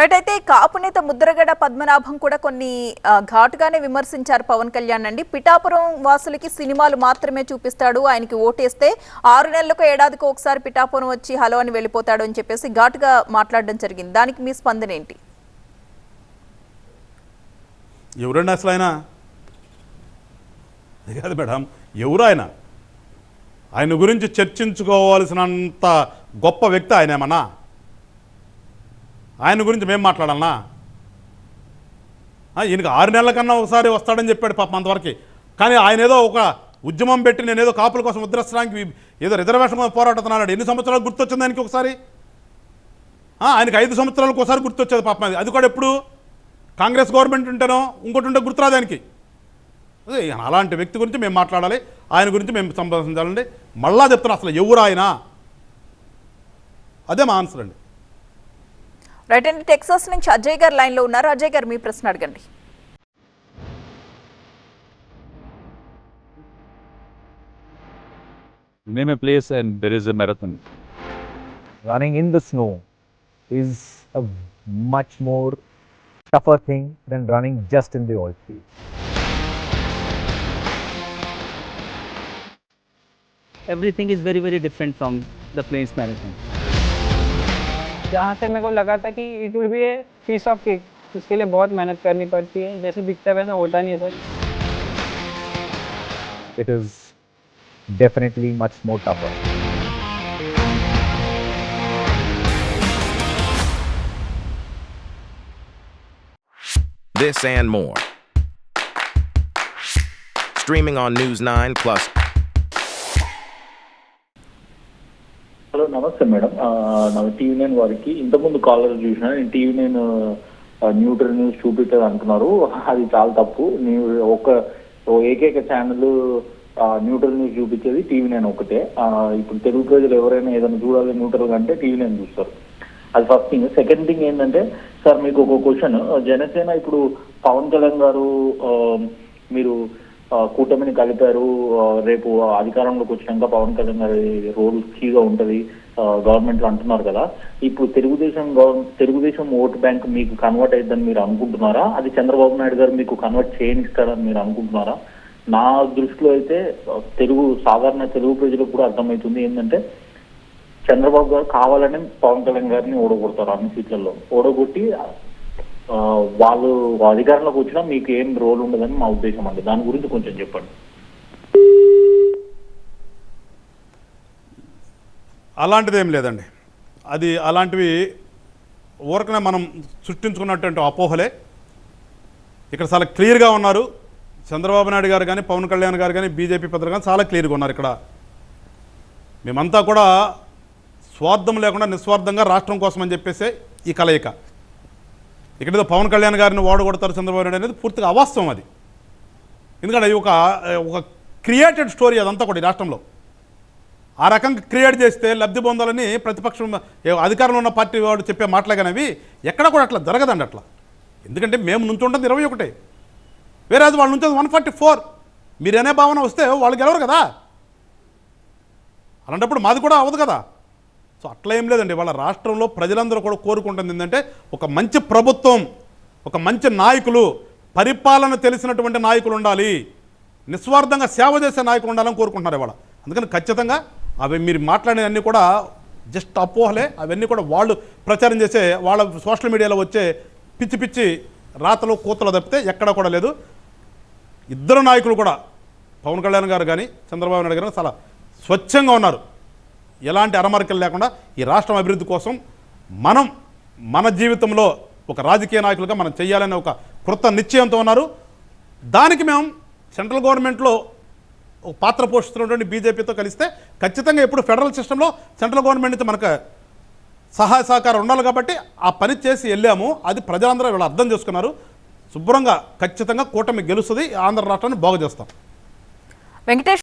Right. అయితే కాపు నేత ముద్రగడ పద్మనాభం కూడా కొన్ని ఘాటుగానే విమర్శించారు పవన్ కళ్యాణ్ అండి. పిఠాపురం వాసులకి సినిమాలు మాత్రమే చూపిస్తాడు, ఆయనకి ఓటేస్తే 6 నెలలకు ఏడాదికి ఒకసారి పిఠాపురం వచ్చి హలో అని వెళ్ళిపోతాడు అని చెప్పేసి ఘాటుగా మాట్లాడడం జరిగింది. దానికి మీ స్పందన ఏంటి? ఎవరండి అసలు ఆయన? కాదు మేడం, ఎవరు ఆయన? ఆయన గురించి చర్చించుకోవాల్సినంత గొప్ప వ్యక్తి ఆయన ఏమన్నా? ఆయన గురించి మేము మాట్లాడాలన్నా? ఈయనకి 6 నెలల కన్నా ఒకసారి వస్తాడని చెప్పాడు పాపం అంతవరకు. కానీ ఆయన ఏదో ఒక ఉద్యమం పెట్టి నేను ఏదో కాపుల కోసం ముద్రస్త్రానికి ఏదో రిజర్వేషన్ కోసం పోరాడుతున్నాడు. ఎన్ని సంవత్సరాలు గుర్తొచ్చింది ఆయనకి ఒకసారి? ఆయనకి 5 సంవత్సరాలకు ఒకసారి గుర్తొచ్చేది పాపం. అది కూడా ఎప్పుడు కాంగ్రెస్ గవర్నమెంట్ ఉంటేనో ఇంకోటి ఉంటే గుర్తురాదు ఆయనకి. అదే అలాంటి వ్యక్తి గురించి మేము మాట్లాడాలి, ఆయన గురించి మేము సంభాషించాలండి. మళ్ళా చెప్తున్నా, అసలు ఎవరు ఆయన? అదే మా ఆన్సర్ అండి. రైట్ అండి. టెక్సాస్ నుంచి అజయ్ గారు లైన్లో ఉన్నారు. అజయ్ గారు, మీ ప్రశ్న అడగండి. Name a place and there is a marathon. Running in the snow is a much more tougher thing than running just in the oil field. Everything is very very different from the plains marathon. जहाँ से मेरे को लगा था कि it will be a piece of cake, उसके लिए बहुत मेहनत करनी पड़ती है, जैसे दिखता है वैसा होता नहीं है sir. It is definitely much more tougher. This and more. Streaming on News 9 Plus. Hello, నమస్తే మేడం. నా TV9 వారికి ఇంతకుముందు కాలర్ చూసిన TV9 న్యూట్రల్ న్యూస్ చూపించదు అంటున్నారు. అది చాలా తప్పు. ఏకైక ఛానల్ న్యూట్రల్ న్యూస్ చూపించేది TV9 ఒకటే. ఇప్పుడు తెలుగు ప్రజలు ఎవరైనా ఏదైనా చూడాలి న్యూట్రల్ అంటే TV9 చూస్తారు. అది ఫస్ట్ థింగ్. సెకండ్ థింగ్ ఏంటంటే, సార్ మీకు ఒక క్వశ్చన్. జనసేన ఇప్పుడు పవన్ కళ్యాణ్ గారు మీరు కూటమిని కలిపారు, రేపు అధికారంలోకి వచ్చినాక పవన్ కళ్యాణ్ గారి రోల్ కీగా ఉంటుంది గవర్నమెంట్ లో అంటున్నారు కదా. ఇప్పుడు తెలుగుదేశం ఓటు బ్యాంక్ మీకు కన్వర్ట్ అయిద్దని మీరు అనుకుంటున్నారా? అది చంద్రబాబు నాయుడు గారు మీకు కన్వర్ట్ చేయనిస్తారని మీరు అనుకుంటున్నారా? నా దృష్టిలో అయితే సాధారణ తెలుగు ప్రజలకు కూడా అర్థమవుతుంది ఏంటంటే, చంద్రబాబు గారు కావాలని పవన్ కళ్యాణ్ గారిని ఓడగొడతారు. అన్ని సీట్లలో ఓడగొట్టి వాళ్ళు అధికారంలోకి వచ్చినా మీకు ఏం రోల్ ఉండదని మా ఉద్దేశం అండి. దాని గురించి కొంచెం చెప్పండి. అలాంటిది ఏం లేదండి. అది అలాంటివి ఊరకనే మనం సృష్టించుకున్నటువంటి అపోహలే. ఇక్కడ చాలా క్లియర్గా ఉన్నారు. చంద్రబాబు నాయుడు గారు కానీ, పవన్ కళ్యాణ్ గారు కానీ, బీజేపీ పెద్దలు కానీ చాలా క్లియర్గా ఉన్నారు. ఇక్కడ మేమంతా కూడా స్వార్థం లేకుండా నిస్వార్థంగా రాష్ట్రం కోసం అని చెప్పేసి ఈ కలయిక. ఇక్కడ పవన్ కళ్యాణ్ గారిని ఓడగొడతారు చంద్రబాబు నాయుడు అనేది పూర్తిగా అవాస్తవం. అది ఎందుకంటే ఒక క్రియేటెడ్ స్టోరీ అదంతా కూడా ఈ రాష్ట్రంలో. ఆ రకంగా క్రియేట్ చేస్తే లబ్ధి పొందాలని ప్రతిపక్షం అధికారంలో ఉన్న పార్టీ వాడు చెప్పే మాటలే కానీ అవి ఎక్కడ కూడా అట్లా జరగదండి. అట్లా ఎందుకంటే మేము నుంచి ఉంటుంది 21, వేరే అది వాళ్ళ నుంచి 144. మీరు అనే భావన వస్తే వాళ్ళు గెలవరు కదా. అలాంటప్పుడు మాది కూడా అవ్వదు కదా. సో అట్లా ఏం లేదండి. వాళ్ళ రాష్ట్రంలో ప్రజలందరూ కూడా కోరుకుంటుంది ఏంటంటే, ఒక మంచి ప్రభుత్వం, ఒక మంచి నాయకులు, పరిపాలన తెలిసినటువంటి నాయకులు ఉండాలి, నిస్వార్థంగా సేవ చేసే నాయకులు ఉండాలని కోరుకుంటున్నారు ఇవాళ. అందుకని ఖచ్చితంగా అవి మీరు మాట్లాడేవన్నీ కూడా జస్ట్ అపోహలే. అవన్నీ కూడా వాళ్ళు ప్రచారం చేసే వాళ్ళ సోషల్ మీడియాలో వచ్చే పిచ్చి పిచ్చి రాతలు కూతలు తప్పితే ఎక్కడా కూడా లేదు. ఇద్దరు నాయకులు కూడా, పవన్ కళ్యాణ్ గారు కానీ చంద్రబాబు నాయుడు గారు చాలా స్వచ్ఛంగా ఉన్నారు. ఎలాంటి అరమరికలు లేకుండా ఈ రాష్ట్రం అభివృద్ధి కోసం మన జీవితంలో ఒక రాజకీయ నాయకులుగా మనం చేయాలనే ఒక కృత నిశ్చయంతో ఉన్నారు. దానికి మేము సెంట్రల్ గవర్నమెంట్లో ఒక పాత్ర పోషిస్తున్నటువంటి బీజేపీతో కలిస్తే ఖచ్చితంగా ఇప్పుడు ఫెడరల్ సిస్టంలో సెంట్రల్ గవర్నమెంట్ నుంచి మనకు సహాయ సహకారం ఉండాలి కాబట్టి ఆ పని చేసి వెళ్ళాము. అది ప్రజలందరూ వీళ్ళు అర్థం చేసుకున్నారు. శుభ్రంగా ఖచ్చితంగా కూటమి గెలుస్తుంది. ఆంధ్ర రాష్ట్రాన్ని బాగు చేస్తాం. వెంకటేష్